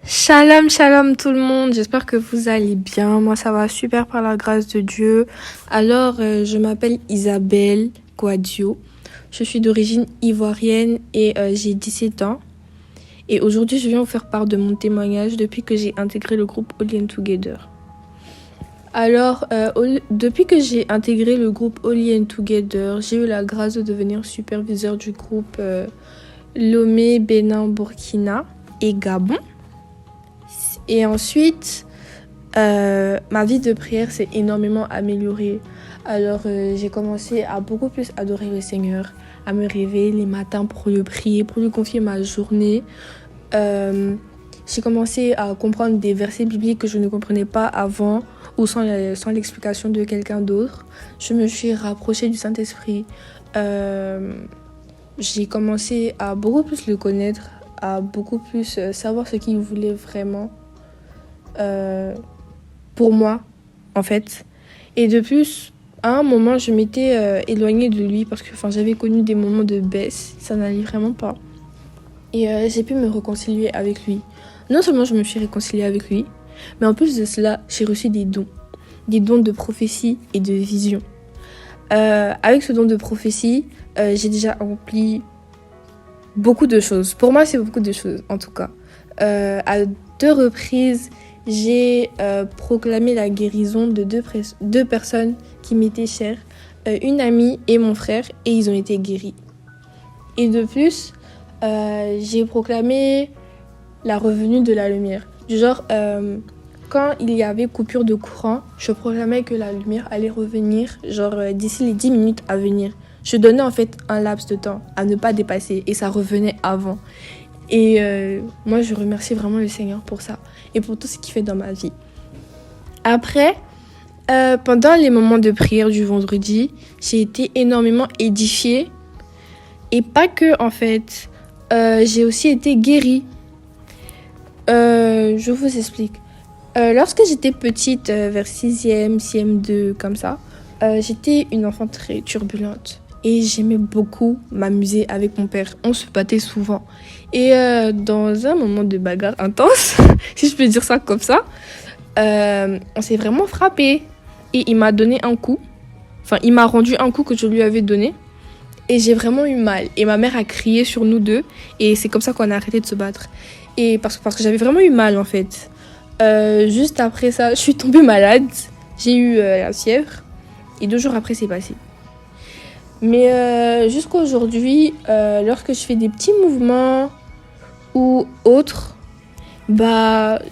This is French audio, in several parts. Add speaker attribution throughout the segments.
Speaker 1: Shalom, shalom tout le monde, j'espère que vous allez bien. Moi ça va super par la grâce de Dieu. Alors je m'appelle Isabelle Guadio, je suis d'origine ivoirienne et j'ai 17 ans. Et aujourd'hui je viens vous faire part de mon témoignage depuis que j'ai intégré le groupe Holy and Together. Alors depuis que j'ai intégré le groupe Holy and Together, j'ai eu la grâce de devenir superviseur du groupe Lomé, Bénin, Burkina et Gabon. Et ensuite, ma vie de prière s'est énormément améliorée. Alors, j'ai commencé à beaucoup plus adorer le Seigneur, à me réveiller les matins pour le prier, pour lui confier ma journée. J'ai commencé à comprendre des versets bibliques que je ne comprenais pas avant ou sans l'explication de quelqu'un d'autre. Je me suis rapprochée du Saint-Esprit. J'ai commencé à beaucoup plus le connaître, à beaucoup plus savoir ce qu'il voulait vraiment. Pour moi en fait, et de plus à un moment je m'étais éloignée de lui parce que j'avais connu des moments de baisse, ça n'allait vraiment pas et j'ai pu me réconcilier avec lui. Non seulement je me suis réconciliée avec lui, mais en plus de cela j'ai reçu des dons de prophétie et de vision. Avec ce don de prophétie, j'ai déjà accompli beaucoup de choses. Pour moi c'est beaucoup de choses en tout cas. À 2 reprises j'ai proclamé la guérison de deux personnes qui m'étaient chères, une amie et mon frère, et ils ont été guéris. Et de plus, j'ai proclamé la revenue de la lumière. Du genre, quand il y avait coupure de courant, je proclamais que la lumière allait revenir, d'ici les 10 minutes à venir. Je donnais en fait un laps de temps à ne pas dépasser, et ça revenait avant. Et moi, je remercie vraiment le Seigneur pour ça et pour tout ce qu'il fait dans ma vie. Après, pendant les moments de prière du vendredi, j'ai été énormément édifiée. Et pas que, en fait. J'ai aussi été guérie. Je vous explique. Lorsque j'étais petite, vers 6e, CM2, comme ça, j'étais une enfant très turbulente. Et j'aimais beaucoup m'amuser avec mon père. On se battait souvent. Et dans un moment de bagarre intense, si je peux dire ça comme ça, on s'est vraiment frappé. Et il m'a donné un coup. Il m'a rendu un coup que je lui avais donné. Et j'ai vraiment eu mal. Et ma mère a crié sur nous deux. Et c'est comme ça qu'on a arrêté de se battre. Et parce que j'avais vraiment eu mal en fait. Juste après ça, je suis tombée malade. J'ai eu la fièvre. Et 2 jours après, c'est passé. Mais jusqu'à aujourd'hui, lorsque je fais des petits mouvements ou autres,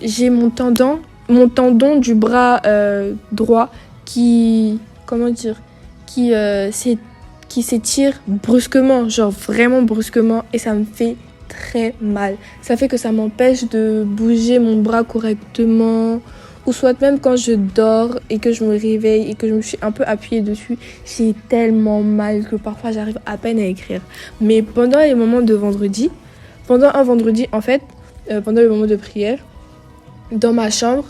Speaker 1: j'ai mon tendon du bras droit qui s'étire brusquement, vraiment brusquement, et ça me fait très mal. Ça fait que ça m'empêche de bouger mon bras correctement. Ou soit même quand je dors et que je me réveille et que je me suis un peu appuyée dessus, j'ai tellement mal que parfois j'arrive à peine à écrire. Mais pendant les moments de vendredi, pendant le moment de prière, dans ma chambre,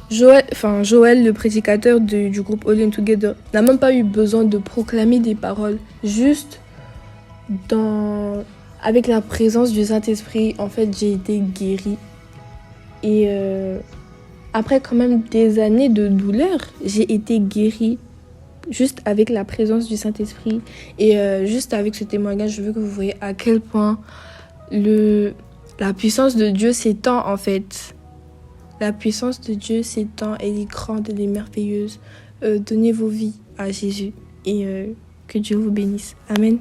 Speaker 1: Joël, le prédicateur du groupe Holy and Together, n'a même pas eu besoin de proclamer des paroles. Juste avec la présence du Saint-Esprit, en fait, j'ai été guérie. Et après quand même des années de douleur, j'ai été guérie juste avec la présence du Saint-Esprit. Et juste avec ce témoignage, je veux que vous voyez à quel point la puissance de Dieu s'étend en fait. La puissance de Dieu s'étend, elle est grande, elle est merveilleuse. Donnez vos vies à Jésus et que Dieu vous bénisse. Amen.